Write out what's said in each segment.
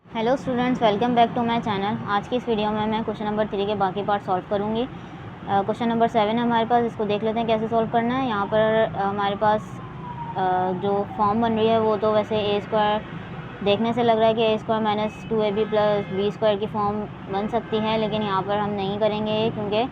Hello students, welcome back to my channel. आज की इस वीडियो में मैं क्वेश्चन नंबर 3 के बाकी पार्ट सॉल्व करूँगी। क्वेश्चन नंबर 7 है हमारे पास, इसको देख लेते हैं कैसे सॉल्व करना है। यहाँ पर हमारे पास जो फॉर्म बन रही है वो तो वैसे ए स्क्वायर देखने से लग रहा है कि A square minus 2ab plus B square की फॉर्म बन सकती है, लेकिन यहाँ पर हम नहीं करेंगे क्योंकि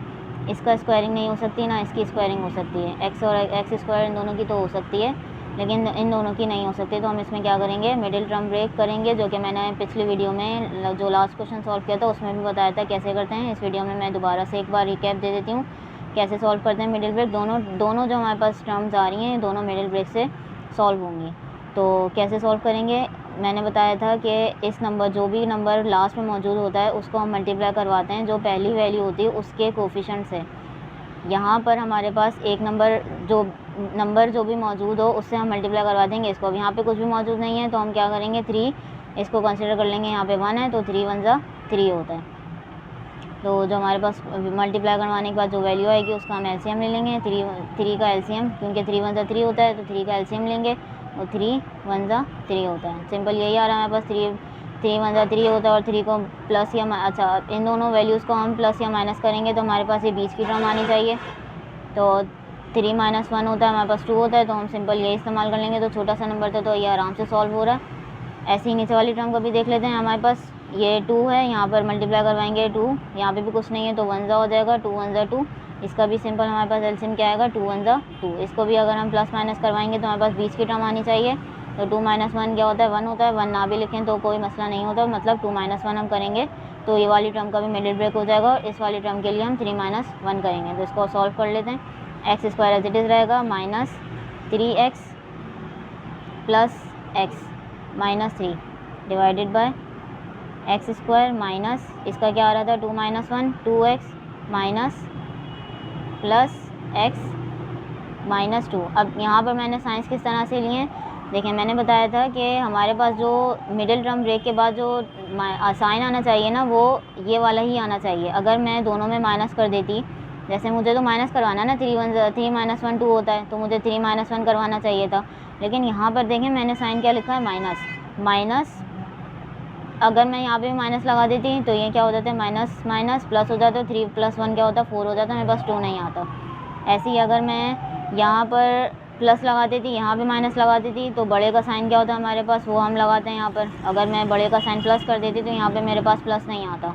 इसका स्क्वायरिंग नहीं हो सकती, ना इसकी स्क्वायरिंग हो सकती है। एक्स और एक्स स्क्वायर इन दोनों की तो हो सकती है, लेकिन इन दोनों की नहीं हो सकती। तो हम इसमें क्या करेंगे, मिडिल टर्म ब्रेक करेंगे, जो कि मैंने पिछली वीडियो में जो लास्ट क्वेश्चन सॉल्व किया था उसमें भी बताया था कैसे करते हैं। इस वीडियो में मैं दोबारा से एक बार रिकैप दे देती हूँ कैसे सॉल्व करते हैं मिडिल ब्रेक। दोनों जो हमारे पास टर्म्स आ रही हैं दोनों मिडिल ब्रेक से सॉल्व होंगी। तो कैसे सॉल्व करेंगे, मैंने बताया था कि इस नंबर जो भी नंबर लास्ट में मौजूद होता है उसको हम मल्टीप्लाई करवाते हैं जो पहली वैल्यू होती है उसके कोफिशिएंट से। यहाँ पर हमारे पास एक नंबर जो भी मौजूद हो उससे हम मल्टीप्लाई करवा देंगे इसको। अब यहाँ पे कुछ भी मौजूद नहीं है तो हम क्या करेंगे, 3 इसको कंसिडर कर लेंगे। यहाँ पे 1 है तो 3 1 जा 3 होता है। तो जो हमारे पास मल्टीप्लाई करवाने के बाद जो वैल्यू आएगी उसका हम एलसीएम ले लेंगे। 3 का एलसीएम, क्योंकि 3 1 जा 3 होता है तो 3 का एलसीएम लेंगे और 3 1 जा 3 होता है। सिंपल यही आ रहा है हमारे पास, 3 1 जा 3 होता है और 3 को प्लस या अच्छा इन दोनों वैल्यूज़ को हम प्लस या माइनस करेंगे तो हमारे पास ये बीच की टर्म आनी चाहिए। तो 3 - 1 होता है, हमारे पास 2 होता है, तो हम सिंपल ये इस्तेमाल कर लेंगे। तो छोटा सा नंबर था तो ये आराम से सॉल्व हो रहा है। ऐसे ही नीचे वाली टर्म को भी देख लेते हैं। हमारे पास ये 2 है, यहाँ पर मल्टीप्लाई करवाएंगे 2, यहाँ पे भी कुछ नहीं है तो 1 जा हो जाएगा, 2 1 जा 2। इसका भी सिंपल हमारे पास एलसीएम क्या आएगा, 2 1 जा 2। इसको भी अगर हम प्लस माइनस करवाएंगे तो हमारे पास बीच की टर्म आनी चाहिए। तो 2 - 1 क्या होता है, 1 होता है। 1 ना भी लिखें तो कोई मसला नहीं होता, मतलब 2 - 1 हम करेंगे तो ये वाली टर्म का भी मिडिल ब्रेक हो जाएगा और इस वाली टर्म के लिए हम 3 - 1 करेंगे। तो इसको सॉल्व कर लेते हैं। X square as it is रहेगा -3x plus x -3 divided by x square minus इसका क्या आ रहा था, 2 - 1 2x माइनस प्लस एक्स -2। अब यहाँ पर मैंने साइंस किस तरह से लिए, देखिए मैंने बताया था कि हमारे पास जो मिडिल टर्म ब्रेक के बाद जो साइन आना चाहिए ना वो ये वाला ही आना चाहिए। अगर मैं दोनों में माइनस कर देती, जैसे मुझे तो माइनस करवाना ना, 3 - 1 2 होता है तो मुझे 3 - 1 करवाना चाहिए था, लेकिन यहाँ पर देखें मैंने साइन क्या लिखा है, माइनस। अगर मैं यहाँ पे भी माइनस लगा देती तो ये क्या हो जाता है, माइनस माइनस प्लस हो जाता है, 3 + 1 क्या होता है 4 हो जाता है, मेरे पास 2 नहीं आता। ऐसे ही अगर मैं यहाँ पर प्लस लगा देती, यहाँ पे माइनस लगा देती तो बड़े का साइन क्या होता है हमारे पास, वो हम लगाते हैं यहाँ पर। अगर मैं बड़े का साइन प्लस कर देती तो यहाँ पे मेरे पास प्लस नहीं आता,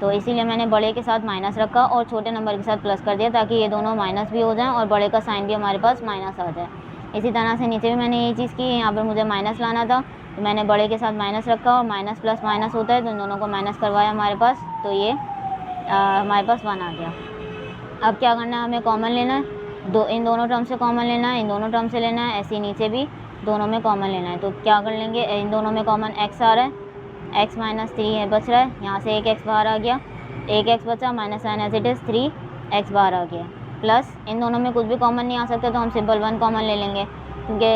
तो इसीलिए मैंने बड़े के साथ माइनस रखा और छोटे नंबर के साथ प्लस कर दिया, ताकि ये दोनों माइनस भी हो जाएं और बड़े का साइन भी हमारे पास माइनस आ जाए। इसी तरह से नीचे भी मैंने यही चीज़ की, यहाँ पर मुझे माइनस लाना था तो मैंने बड़े के साथ माइनस रखा और माइनस प्लस माइनस होता है तो इन दोनों को माइनस करवाया हमारे पास, तो ये हमारे पास 1 आ गया। अब क्या करना है, हमें कॉमन लेना है, इन दोनों टर्म से कॉमन लेना है, इन दोनों टर्म से लेना है, ऐसे नीचे भी दोनों में कॉमन लेना है। तो क्या कर लेंगे, इन दोनों में कॉमन x आ रहा है, x -3 है बच रहा है, यहाँ से एक x बाहर आ गया, एक x बचा, minus sign as it is 3x बाहर आ गया, प्लस इन दोनों में कुछ भी कॉमन नहीं आ सकता तो हम सिंपल 1 कॉमन ले लेंगे, क्योंकि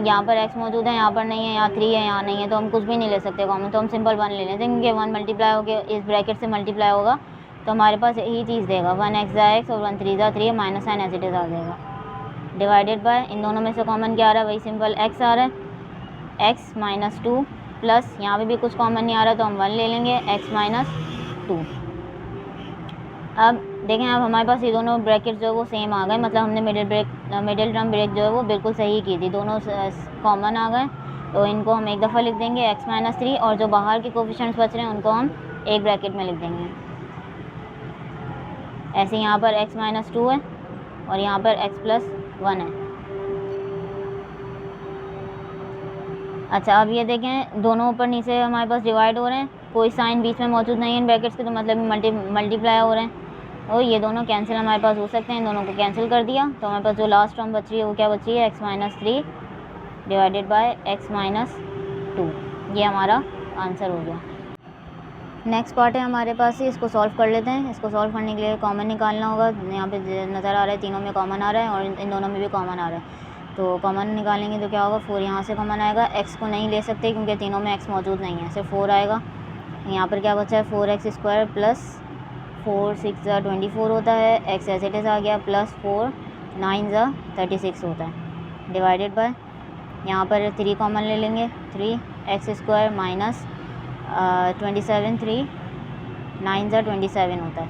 यहाँ पर x मौजूद है, यहाँ पर नहीं है, यहाँ 3 है, यहाँ नहीं है, तो हम कुछ भी नहीं ले सकते कॉमन, तो हम सिंपल 1 ले लेते हैं, क्योंकि 1 मल्टीप्लाई होकर इस ब्रैकेट से मल्टीप्लाई होगा तो हमारे पास यही चीज़ देगा, 1x जा x और 1 3 जा 3, minus sign as it is आ जाएगा, डिवाइडेड बाय इन दोनों में से कॉमन क्या आ रहा है, वही सिंपल x आ रहा है, x -2 प्लस यहाँ पे भी कुछ कॉमन नहीं आ रहा तो हम 1 ले लेंगे, x -2। अब देखें, अब हमारे पास ये दोनों ब्रैकेट जो है वो सेम आ गए, मतलब हमने मिडिल टर्म ब्रेक जो है वो बिल्कुल सही की थी, दोनों कॉमन आ गए। तो इनको हम एक दफ़ा लिख देंगे x -3 और जो बाहर के कोफिशिएंट्स बच रहे हैं उनको हम एक ब्रैकेट में लिख देंगे। ऐसे यहाँ पर x -2 है और यहाँ पर x + 1 है। अच्छा, अब ये देखें दोनों ऊपर नीचे हमारे पास डिवाइड हो रहे हैं, कोई साइन बीच में मौजूद नहीं है इन ब्रैकेट्स के, तो मतलब मल्टीप्लाई हो रहे हैं और ये दोनों कैंसिल हमारे पास हो सकते हैं। इन दोनों को कैंसिल कर दिया तो हमारे पास जो लास्ट टर्म बच रही है वो क्या बच रही है, x -3 डिवाइडेड बाय x -2। ये हमारा आंसर हो गया। नेक्स्ट पार्ट है हमारे पास ही, इसको सॉल्व कर लेते हैं। इसको सॉल्व करने के लिए कॉमन निकालना होगा, यहाँ पे नज़र आ रहा है तीनों में कॉमन आ रहा है और इन दोनों में भी कॉमन आ रहा है, तो कॉमन निकालेंगे तो क्या होगा, 4 यहाँ से कॉमन आएगा, x को नहीं ले सकते क्योंकि तीनों में x मौजूद नहीं है, सिर्फ 4 आएगा। यहाँ पर क्या बचा है, 4x² प्लस 4 6 जा 24 होता है, x एज इट इज़ आ गया, प्लस 4 9 जा 36 होता है, डिवाइडेड बाय यहाँ पर 3 कॉमन ले लेंगे, 3x² माइनस 27 3 9 ज़ा 27 होता है।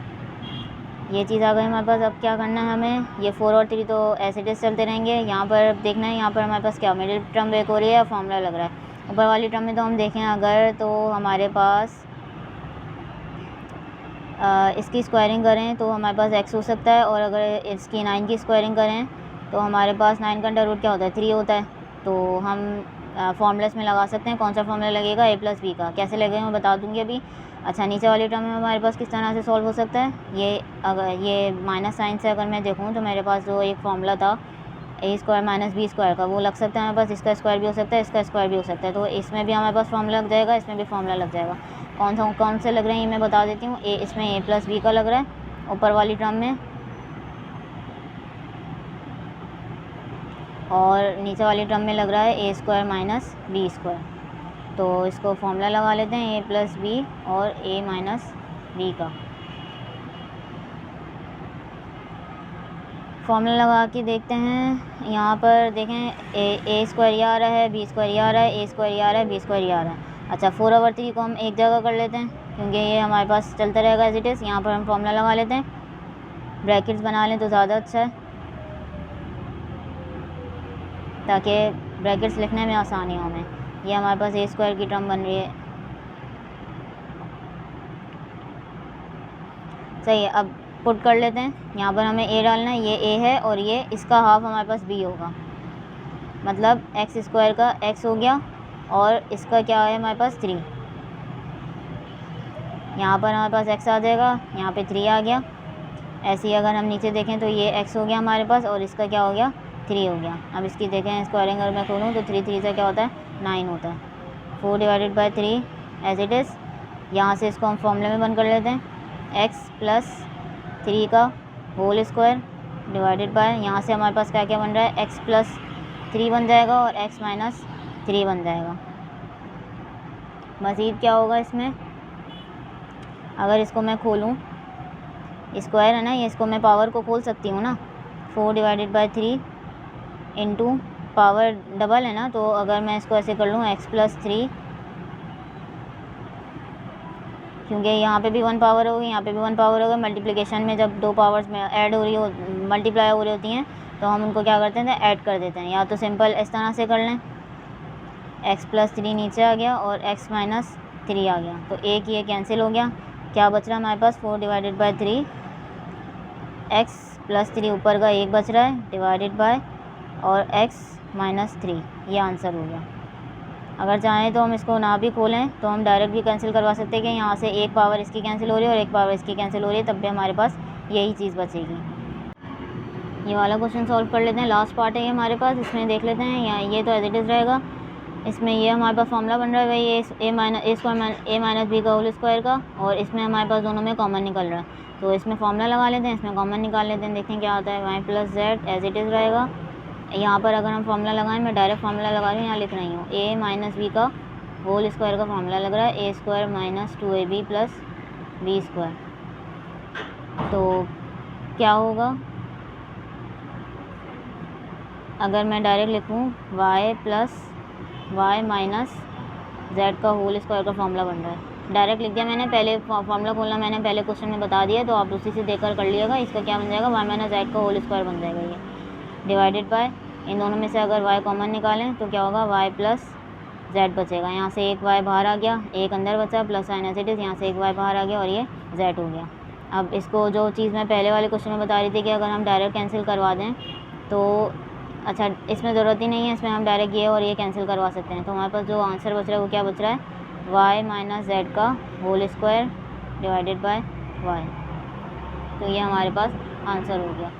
ये चीज़ आ गई हमारे पास। अब क्या करना है हमें, ये 4 और 3 तो ऐसे टेस्ट चलते रहेंगे। यहाँ पर देखना है यहाँ पर हमारे पास क्या मिडिल टर्म ब्रेक हो रही है या फॉर्मूला लग रहा है। ऊपर वाली टर्म में तो हम देखें अगर, तो हमारे पास इसकी स्क्वायरिंग करें तो हमारे पास x हो सकता है, और अगर इसकी 9 की स्क्वायरिंग करें तो हमारे पास 9 का अंडर रूट क्या होता है, 3 होता है। तो हम फॉर्मूलास में लगा सकते हैं। कौन सा फॉर्मूला लगेगा, a+b का। कैसे लगेगा मैं बता दूँगी अभी। अच्छा, नीचे वाली टर्म में हमारे पास किस तरह से सॉल्व हो सकता है, ये अगर ये माइनस साइन से अगर मैं देखूँ तो मेरे पास जो एक फॉर्मूला था a² - b² का, वो लग सकता है हमारे पास। इसका स्क्वायर भी हो सकता है, इसका स्क्वायर भी हो सकता है। तो इसमें भी हमारे पास फॉर्मूला लग जाएगा, इसमें भी फॉर्मूला लग जाएगा। कौन से लग रहे हैं ये मैं बता देती हूँ। इसमें a+b का लग रहा है ऊपर वाली टर्म में, और नीचे वाली टर्म में लग रहा है a² - b²। तो इसको फॉर्मूला लगा लेते हैं a+b और a - b का। फॉर्मूला लगा के देखते हैं। यहाँ पर देखें a² ये आ रहा है, b² ये आ रहा है, a² ये आ रहा है, b² ये आ रहा है। अच्छा, 4 और 3 को हम एक जगह कर लेते हैं क्योंकि ये हमारे पास चलता रहेगा एज इट इज़। यहाँ पर हम फॉर्मूला लगा लेते हैं, ब्रैकेट्स बना लें तो ज़्यादा अच्छा है ताकि ब्रैकेट्स लिखने में आसानी हो हमें। ये हमारे पास a² की टर्म बन रही है, सही है। अब पुट कर लेते हैं। यहाँ पर हमें a डालना है, ये a है और ये इसका हाफ हमारे पास b होगा, मतलब x² का x हो गया और इसका क्या है हमारे पास 3। यहाँ पर हमारे पास x आ जाएगा, यहाँ पे 3 आ गया। ऐसे ही अगर हम नीचे देखें तो ये x हो गया हमारे पास और इसका क्या हो गया, 3 हो गया। अब इसकी देखें स्क्वायरिंग अगर मैं खोलूँ तो 3 से क्या होता है, 9 होता है। 4/3 एज इट इज़। यहाँ से इसको हम फॉर्मूले में बंद कर लेते हैं, x+3 का होल स्क्वायर डिवाइडेड बाय, यहाँ से हमारे पास क्या क्या बन रहा है, x+3 बन जाएगा और x - 3 बन जाएगा। मज़ीद क्या होगा इसमें, अगर इसको मैं खोलूँ, स्क्वायर है ना ये, इसको मैं पावर को खोल सकती हूँ ना। 4/3 इंटू पावर डबल है ना, तो अगर मैं इसको ऐसे कर लूँ x+3, क्योंकि यहाँ पे भी 1 पावर होगी, यहाँ पे भी 1 पावर होगा। मल्टीप्लिकेशन में जब 2 पावर्स में ऐड हो रही हो, मल्टीप्लाई हो रही होती हैं, तो हम उनको क्या करते हैं, ऐड कर देते हैं। या तो सिंपल इस तरह से कर लें, x+3 नीचे आ गया और x - 3 आ गया, तो एक ये कैंसिल हो गया। क्या बच रहा है हमारे पास, 4/3 x+3 ऊपर का एक बच रहा है डिवाइडेड बाय और x - 3, ये आंसर हो गया। अगर चाहें तो हम इसको ना भी खोलें तो हम डायरेक्ट भी कैंसिल करवा सकते हैं कि यहाँ से एक पावर इसकी कैंसिल हो रही है और एक पावर इसकी कैंसिल हो रही है, तब भी हमारे पास यही चीज़ बचेगी। ये वाला क्वेश्चन सॉल्व कर लेते हैं, लास्ट पार्ट है ये हमारे पास। इसमें देख लेते हैं, यहाँ ये तो एज इट इज़ रहेगा। इसमें ये हमारे पास फॉर्मूला बन रहा है वही a - b का होल स्क्वायर का, और इसमें हमारे पास दोनों में कॉमन निकल रहा है। तो इसमें फॉर्मूला लगा लेते हैं, इसमें कॉमन निकाल लेते हैं, देखते हैं क्या आता है। y+z एज इट इज़ रहेगा। यहाँ पर अगर हम फॉर्मूला लगाएं, मैं डायरेक्ट फॉर्मूला लगा रही हूँ, यहाँ लिख रही हूँ a - b का होल स्क्वायर का फॉर्मूला लग रहा है, a² - 2ab + b²। तो क्या होगा अगर मैं डायरेक्ट लिखूँ, y - z का होल स्क्वायर का फॉर्मूला बन रहा है। डायरेक्ट लिख दिया मैंने, पहले फॉर्मूला खोलना मैंने पहले क्वेश्चन में बता दिया, तो आप उसी से देखकर कर लिएगा। इसका क्या बन जाएगा, y - z का होल स्क्वायर बन जाएगा ये, डिवाइडेड बाय, इन दोनों में से अगर y कॉमन निकालें तो क्या होगा, y+z बचेगा। यहाँ से एक y बाहर आ गया, एक अंदर बचा, plus sign as it is, यहाँ से एक y बाहर आ गया और ये z हो गया। अब इसको जो चीज़ मैं पहले वाले क्वेश्चन में बता रही थी कि अगर हम डायरेक्ट कैंसिल करवा दें तो अच्छा, इसमें ज़रूरत ही नहीं है, इसमें हम डायरेक्ट ये और ये कैंसिल करवा सकते हैं। तो हमारे पास जो आंसर बच रहा है वो क्या बच रहा है, y - z का whole square divided by y। तो ये हमारे पास आंसर हो गया।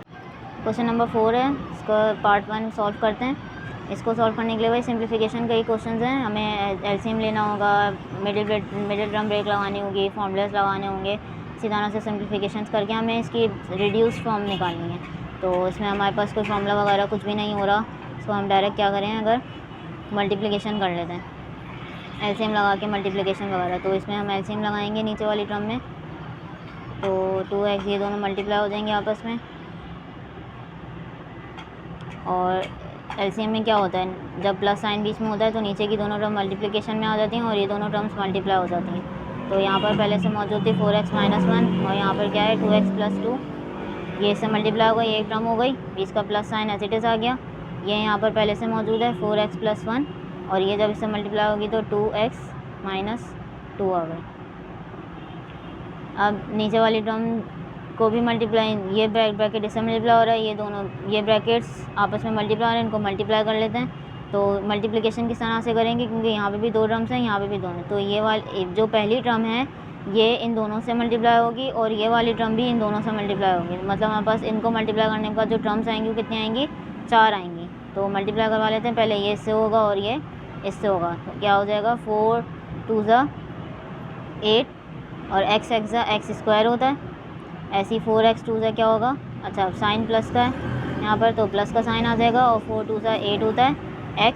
क्वेश्चन नंबर 4 है, इसका पार्ट 1 सॉल्व करते हैं। इसको सॉल्व करने के लिए वही सिंप्लीफिकेशन के ही क्वेश्चन हैं। हमें एलसीएम लेना होगा, मिडिल टर्म ब्रेक लगानी होगी, फॉर्मूलाज लगाने होंगे। इसी तरह से सिंप्लीफिकेशन करके हमें इसकी रिड्यूस फॉर्म निकालनी है। तो इसमें हमारे पास कोई फॉर्मूला वगैरह कुछ भी नहीं हो रहा, इसको हम डायरेक्ट क्या करें, अगर मल्टीप्लिकेशन कर लेते हैं, एलसीएम लगा के मल्टीप्लिकेशन वगैरह। तो इसमें हम एलसीएम लगाएंगे नीचे वाली टर्म में, तो 2x ये दोनों मल्टीप्लाई हो जाएंगे आपस में, और एलसीएम में क्या होता है, जब प्लस साइन बीच में होता है तो नीचे की दोनों टर्म मल्टीप्लिकेशन में आ जाती हैं और ये दोनों टर्म्स मल्टीप्लाई हो जाती हैं। तो यहाँ पर पहले से मौजूद थी 4x - 1 और यहाँ पर क्या है 2x + 2, ये इससे मल्टीप्लाई हो गई, एक टर्म हो गई, बीच का plus sign as it is आ गया। ये यहाँ पर पहले से मौजूद है 4x + 1 और ये जब इससे मल्टीप्लाई होगी तो 2x - 2 आ गई। अब नीचे वाली टर्म को भी मल्टीप्लाई, ये ब्रैकेट इससे मल्टीप्लाई हो रहा है, ये दोनों ये ब्रैकेट्स आपस में मल्टीप्लाई हो रहे हैं, इनको मल्टीप्लाई कर लेते हैं। तो मल्टीप्लिकेशन किस तरह से करेंगे, क्योंकि यहाँ पे भी 2 टर्म्स हैं, यहाँ पे भी 2 हैं, तो ये वाली जो पहली टर्म है ये इन दोनों से मल्टीप्लाई होगी और ये वाली टर्म भी इन दोनों से मल्टीप्लाई होगी। मतलब हमारे पास इनको मल्टीप्लाई करने के बाद जो टर्म्स आएंगी वो कितनी आएंगी, 4 आएंगी। तो मल्टीप्लाई करवा लेते हैं, पहले ये इससे होगा और ये इससे होगा, तो क्या हो जाएगा 4 × 2 = 8 और x स्क्वायर होता है, ऐसी 4x 2 क्या होगा, अच्छा साइन प्लस का है यहाँ पर तो प्लस का साइन आ जाएगा और 4 × 2 = 8 होता है, x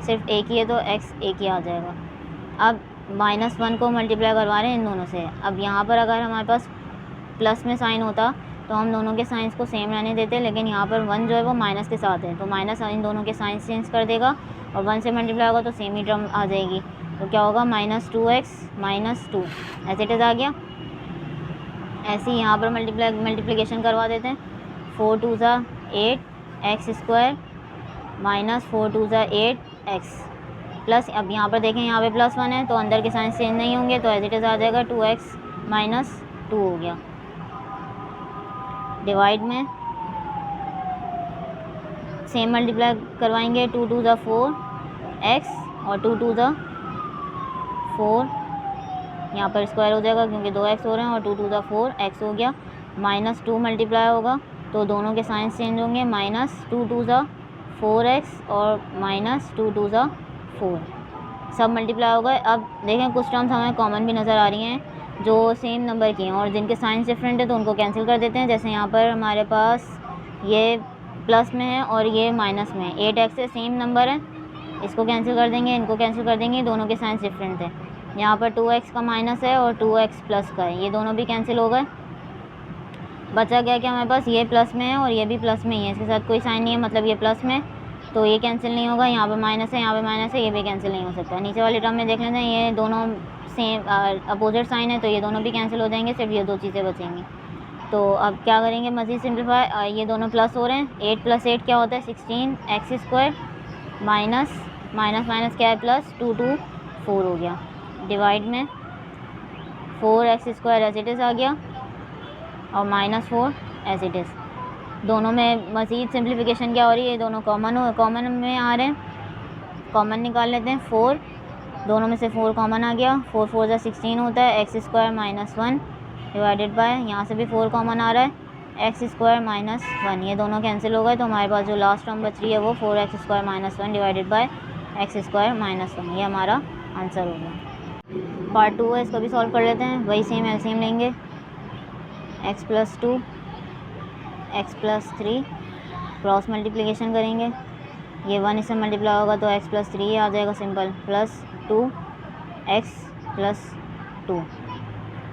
सिर्फ एक ही है तो x एक ही आ जाएगा। अब -1 को मल्टीप्लाई करवा रहे हैं इन दोनों से। अब यहाँ पर अगर हमारे पास प्लस में साइन होता तो हम दोनों के साइंस को सेम रहने देते, लेकिन यहाँ पर 1 जो है वो माइनस के साथ है, तो माइनस इन दोनों के साइंस चेंज कर देगा और 1 से मल्टीप्लाई होगा तो सेम ही टर्म आ जाएगी। तो क्या होगा -2x - 2 एज इट इज़ आ गया। ऐसे ही यहाँ पर मल्टीप्लिकेशन करवा देते हैं, 4 × 2 = 8 x² - 4 × 2 = 8 x प्लस, अब यहाँ पर देखें यहाँ पे +1 है तो अंदर के साइंस चेंज नहीं होंगे, तो एज इट इज़ आ जाएगा 2x - 2 हो गया। डिवाइड में सेम मल्टीप्लाई करवाएंगे, 2 × 2 = 4 x और 2 × 2 = 4, यहाँ पर स्क्वायर हो जाएगा क्योंकि 2x हो रहे हैं और 2 × 2 = 4 x हो गया। -2 मल्टीप्लाई होगा तो दोनों के साइंस चेंज होंगे, -2 × 2 = 4x और -2 × 2 = 4, सब मल्टीप्लाई हो गए। अब देखें कुछ टर्म्स हमें कॉमन भी नज़र आ रही हैं जो सेम नंबर की हैं और जिनके साइंस डिफरेंट है तो उनको कैंसिल कर देते हैं। जैसे यहाँ पर हमारे पास ये प्लस में है और ये माइनस में है, 8x से सेम नंबर है, इसको कैंसिल कर देंगे, इनको कैंसिल कर देंगे, दोनों के साइंस डिफरेंट है। यहाँ पर 2x का माइनस है और 2x प्लस का है, ये दोनों भी कैंसिल हो गए। बचा गया कि हमारे पास ये प्लस में है और ये भी प्लस में ही है, इसके साथ कोई साइन नहीं है, मतलब ये प्लस में, तो ये कैंसिल नहीं होगा। यहाँ पे माइनस है, यहाँ पे माइनस है, ये भी कैंसिल नहीं हो सकता। नीचे वाली टर्म में देख लेते हैं, ये दोनों सेम अपोजिट साइन है तो ये दोनों भी कैंसिल हो जाएंगे, सिर्फ ये 2 चीज़ें बचेंगी। तो अब क्या करेंगे, मज़ीद सिंप्लीफाई, ये दोनों प्लस हो रहे हैं, 8 + 8 क्या होता है 16 x² माइनस माइनस क्या है प्लस 2 × 4 हो गया। डिवाइड में 4x² एज इट इज़ आ गया और -4 एज इट इज़। दोनों में मज़ीद सिंप्लीफिकेशन क्या हो रही है, दोनों कॉमन में आ रहे हैं, कॉमन निकाल लेते हैं। 4 दोनों में से 4 कॉमन आ गया, 4 × 4 = 16 होता है, x² - 1 डिवाइडेड बाय, यहाँ से भी 4 कॉमन आ रहा है, x² - 1, ये दोनों कैंसिल हो गए। तो हमारे पास जो लास्ट टर्म बच रही है वो 4x² - 1 डिवाइडेड बाय x² - 1, ये हमारा आंसर हो गया। पार्ट 2 है, इसको भी सॉल्व कर लेते हैं। वही सेम एलसीएम लेंगे, x + 2 x + 3 क्रॉस मल्टीप्लिकेशन करेंगे, ये 1 इससे मल्टीप्लाई होगा तो x + 3 आ जाएगा simple, plus 2x + 2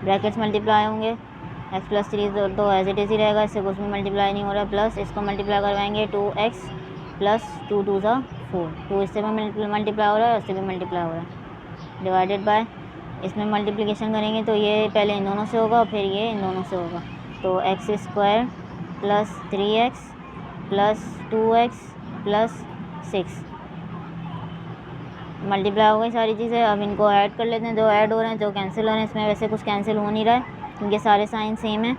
brackets multiply होंगे, x + 3 तो एज इट इज़ ही रहेगा, इससे कुछ भी मल्टीप्लाई नहीं हो रहा है, प्लस इसको मल्टीप्लाई करवाएंगे 2x + 2 × 2 = 4, 2 इससे भी मल्टीप्लाई हो रहा है, इससे भी मल्टीप्लाई हो रहा है, डिवाइडेड बाय, इसमें मल्टीप्लिकेशन करेंगे तो ये पहले इन दोनों से होगा और फिर ये इन दोनों से होगा, तो x² + 3x + 2x + 6 मल्टीप्लाई हो गई सारी चीज़ें। अब इनको ऐड कर लेते हैं, जो ऐड हो रहे हैं, जो कैंसिल हो रहे हैं, इसमें वैसे कुछ कैंसिल हो नहीं रहा है क्योंकि सारे साइन सेम हैं,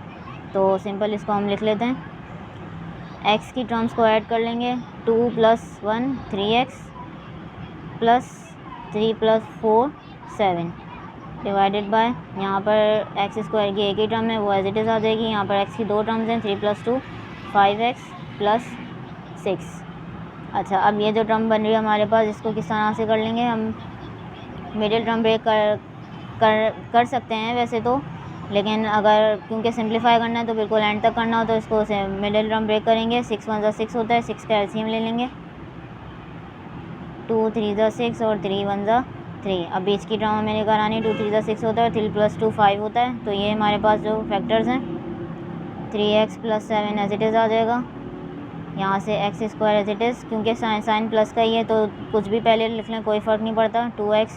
तो सिंपल इसको हम लिख लेते हैं। x की टर्म्स को ऐड कर लेंगे, 2 + 1 3x + 3 + 4 7 डिवाइडेड बाय, यहाँ पर x² की एक ही टर्म है वो एज इट इज़ आ जाएगी, यहाँ पर x की 2 टर्म्स हैं, 3 + 2 5x + 6। अच्छा, अब ये जो टर्म बन रही है हमारे पास, इसको किस तरह से कर लेंगे हम, मिडिल टर्म ब्रेक कर सकते हैं वैसे तो, लेकिन अगर क्योंकि सिंप्लीफाई करना है तो बिल्कुल एंड तक करना हो तो इसको मिडिल टर्म ब्रेक करेंगे। 6 × 1 = 6 होता है, 6 का एलसीएम ले लेंगे, 2 × 3 = 6 और 3 × 1 = 3। अब बीच की टर्म हमें लेकर आनी, 2 × 3 = 6 होता है, 3 + 2 5 होता है, तो ये हमारे पास जो फैक्टर्स हैं 3x + 7 एज इट इज़ आ जाएगा, यहाँ से x square as it is, क्योंकि साइन प्लस का ही है तो कुछ भी पहले लिख लें, कोई फ़र्क नहीं पड़ता। 2x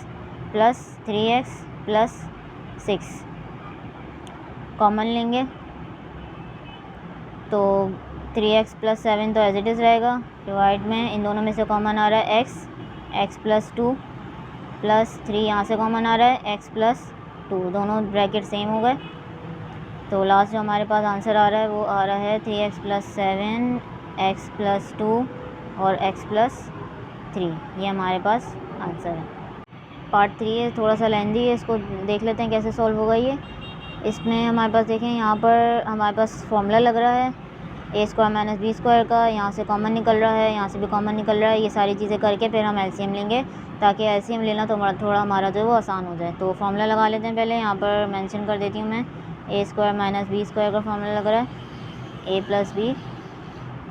plus 3x plus 6 common लेंगे तो 3x प्लस 7 तो एज इट इज़ रहेगा। डिवाइड में इन दोनों में से कॉमन आ रहा है x प्लस 2 प्लस 3 यहाँ से कॉमन आ रहा है x प्लस 2, दोनों ब्रैकेट सेम हो गए। तो लास्ट जो हमारे पास आंसर आ रहा है वो आ रहा है 3x प्लस 7 x प्लस 2 और x प्लस 3, ये हमारे पास आंसर है। पार्ट 3 है, थोड़ा सा लेंदी है, इसको देख लेते हैं कैसे सॉल्व होगा ये। इसमें हमारे पास देखें, यहाँ पर हमारे पास फॉर्मूला लग रहा है ए स्क्वायर माइनस बी स्क्वायर का, यहाँ से कॉमन निकल रहा है, यहाँ से भी कॉमन निकल रहा है। ये सारी चीज़ें करके फिर हम एलसीएम लेंगे, ताकि एलसीएम लेना तो थोड़ा हमारा जो है वो आसान हो जाए। तो फॉर्मूला लगा लेते हैं पहले, यहाँ पर मेंशन कर देती हूँ मैं। ए स्क्वायर माइनस बी स्क्वायर का फॉर्मूला लग रहा है, ए प्लस बी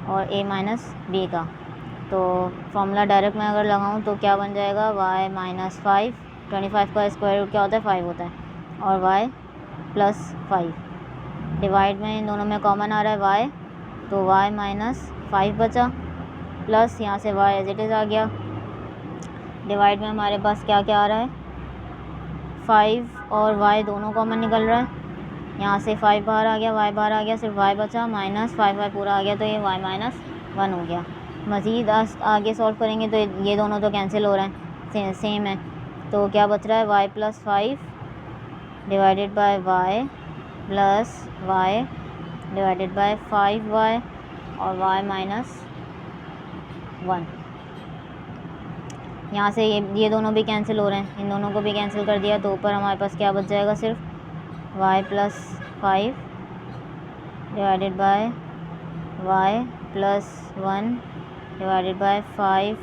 और ए माइनस बी का। तो फॉर्मूला डायरेक्ट मैं अगर लगाऊँ तो क्या बन जाएगा, वाई माइनस 5, 25 का स्क्वायर रूट क्या होता है 5 होता है, और वाई प्लस 5। डिवाइड में इन दोनों में कॉमन आ रहा है वाई, तो वाई माइनस 5 बचा, प्लस यहाँ से वाई एज इट इज़ आ गया। डिवाइड में हमारे पास क्या क्या आ रहा है, 5 और वाई दोनों कॉमन निकल रहा है, यहाँ से 5 बाहर आ गया, वाई बाहर आ गया, सिर्फ वाई बचा, माइनस 5 वाई पूरा आ गया, तो ये वाई माइनस 1 हो गया। मज़ीद आगे सॉल्व करेंगे तो ये दोनों तो कैंसिल हो रहे हैं, सेम है। तो क्या बच रहा है, y plus 5 divided by y plus y divided by 5 y और वाई माइनस 1। यहाँ से ये दोनों भी कैंसिल हो रहे हैं, इन दोनों को भी कैंसिल कर दिया, तो ऊपर हमारे पास क्या बच जाएगा, सिर्फ y plus 5 divided by y plus 1 divided by 5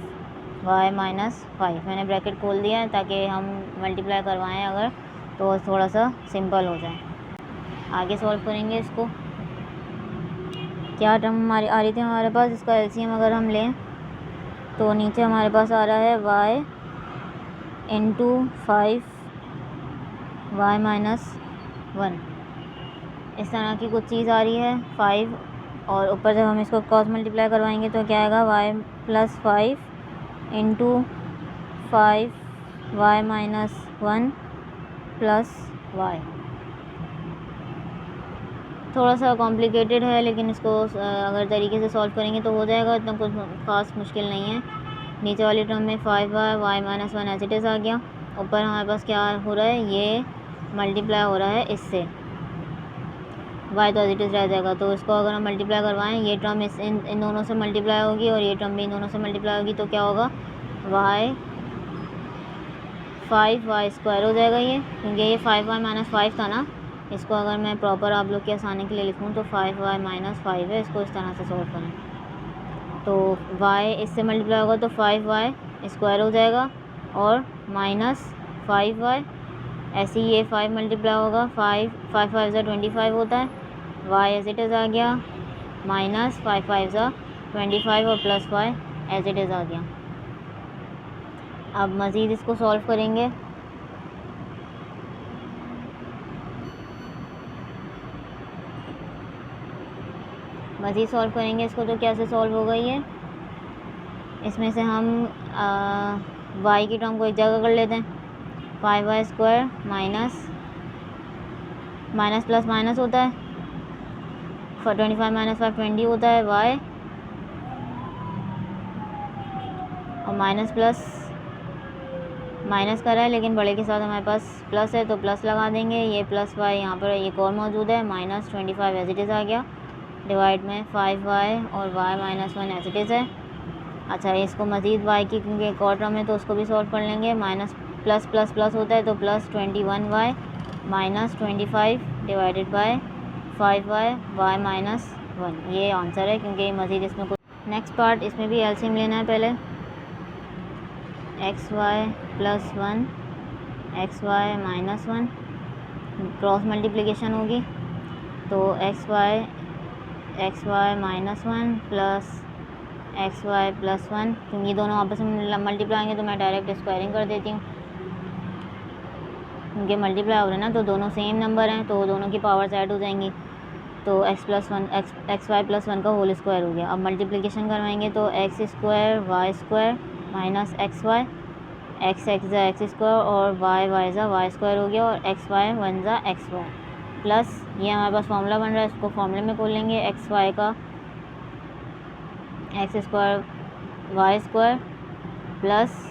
y minus 5। मैंने ब्रैकेट खोल दिया है ताकि हम मल्टीप्लाई करवाएं अगर तो थोड़ा सा सिंपल हो जाए। आगे सॉल्व करेंगे इसको। क्या टर्म हमारी आ रही थी हमारे पास, इसका एलसीएम अगर हम लें तो नीचे हमारे पास आ रहा है y इंटू 5 y माइनस 1, इस तरह की कुछ चीज़ आ रही है 5, और ऊपर जब हम इसको क्रॉस मल्टीप्लाई करवाएंगे तो क्या आएगा, y plus 5 into 5 y minus 1 plus y। थोड़ा सा कॉम्प्लिकेटेड है, लेकिन इसको अगर तरीके से सॉल्व करेंगे तो हो जाएगा, इतना कुछ ख़ास मुश्किल नहीं है। नीचे वाली टर्म में 5y minus 1 as it is आ गया, ऊपर हमारे पास क्या हो रहा है, ये मल्टीप्लाई हो रहा है इससे, y तो एज इट इज़ रह जाएगा। तो इसको अगर हम मल्टीप्लाई करवाएं, ये टर्म इन दोनों से मल्टीप्लाई होगी और ये टर्म भी इन दोनों से मल्टीप्लाई होगी, तो क्या होगा, y 5y स्क्वायर हो जाएगा ये, क्योंकि ये 5y माइनस 5 था ना। इसको अगर मैं प्रॉपर आप लोग के आसानी के लिए लिखूँ तो 5y माइनस 5 है, इसको इस तरह से सॉल्व करें तो y इससे मल्टीप्लाई होगा तो 5y स्क्वायर हो जाएगा और माइनस 5y, ऐसे ही ये 5 मल्टीप्लाई होगा, 5 5 25 होता है, y एज इट इज़ आ गया, माइनस 5 5 25 और plus y as it is आ गया। अब मज़ीद इसको सॉल्व करेंगे। मज़ीद सॉल्व करेंगे इसको तो कैसे सॉल्व होगा ये, इसमें से हम y की टर्म को एक जगह कर लेते हैं, 5y square minus plus minus होता है, 25 माइनस 5 20 होता है y, और माइनस प्लस माइनस कर रहा है लेकिन बड़े के साथ हमारे पास प्लस है तो प्लस लगा देंगे, ये प्लस y यहाँ पर एक और मौजूद है, माइनस 25 एज इट इज़ आ गया, डिवाइड में 5y और y minus 1 as it is है। अच्छा, इसको मज़ीद y की क्योंकि एक और टर्म है तो उसको भी सॉल्व कर लेंगे, माइनस प्लस प्लस प्लस होता है तो plus 21y minus 25 divided by 5y y minus 1, ये आंसर है क्योंकि मज़ीद इसमें कुछ। नेक्स्ट पार्ट, इसमें भी एलसीएम लेना है पहले, xy plus 1 xy minus 1, cross multiplication होगी तो xy minus 1 plus xy plus 1, क्योंकि दोनों आपस में मल्टीप्लाई होंगे तो मैं डायरेक्ट स्क्वायरिंग कर देती हूँ, क्योंकि मल्टीप्लाई हो रहा है ना तो दोनों सेम नंबर हैं तो दोनों की पावर्स ऐड हो जाएंगी। तो एक्स वाई प्लस वन का होल स्क्वायर हो गया। अब मल्टीप्लिकेशन करवाएंगे तो x square y square minus x y, x ज़ा एक्स स्क्वायर और वाई ज़ा वाई स्क्वायर हो गया, और एक्स वाई वन ज़ा एक्स वाई, प्लस ये हमारे पास फॉर्मूला बन रहा है, इसको फॉर्मूले में खोल लेंगे। एक्स वाई का x square y square plus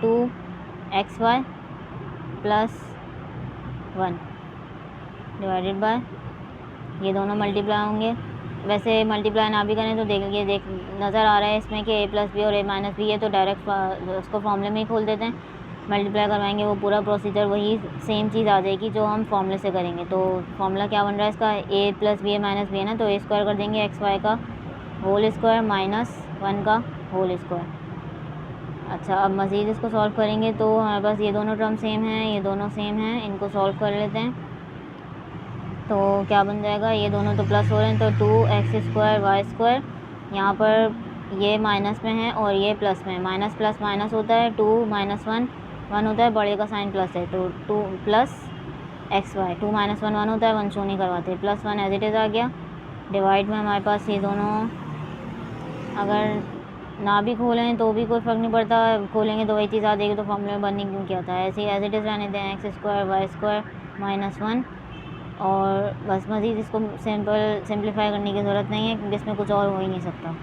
2 x y plus 1 divided by, ये दोनों मल्टीप्लाई होंगे। वैसे मल्टीप्लाई ना भी करें तो देख नज़र आ रहा है इसमें कि ए प्लस बी और ए माइनस बी है, तो डायरेक्ट उसको फॉर्मूले में ही खोल देते हैं। मल्टीप्लाई करवाएंगे वो पूरा प्रोसीजर वही सेम चीज़ आ जाएगी जो हम फॉर्मूले से करेंगे। तो फॉर्मूला क्या बन रहा है इसका, ए प्लस बी ए माइनस बी है ना, तो ए स्क्वायर कर देंगे एक्स वाई का होल स्क्वायर माइनस 1 का होल स्क्वायर। अच्छा, अब मज़ीद इसको सॉल्व करेंगे तो हमारे पास ये दोनों टर्म सेम हैं, ये दोनों सेम हैं, इनको सॉल्व कर लेते हैं। तो क्या बन जाएगा, ये दोनों तो प्लस हो रहे हैं तो 2 एक्स स्क्वायर वाई स्क्वायर, यहाँ पर ये माइनस में है और ये प्लस में है, माइनस प्लस माइनस होता है, 2 माइनस 1 1 होता है, बड़े का साइन प्लस है तो 2 प्लस एक्स वाई, 2 माइनस 1 1 होता है, 1 शो नहीं करवाते, प्लस 1 एज इट इज़ आ गया। डिवाइड में हमारे पास ये दोनों अगर ना भी खोलें तो भी कोई फ़र्क नहीं पड़ता, खोलेंगे तो वही चीज़ आ जाएगी, तो फॉर्मूले में बनने क्यों क्या था, ऐसे ही एज इट इज़ रहने दें, x square y square minus 1, और बस मज़ीद इसको सिंप्लीफाई करने की ज़रूरत नहीं है क्योंकि इसमें कुछ और हो ही नहीं सकता।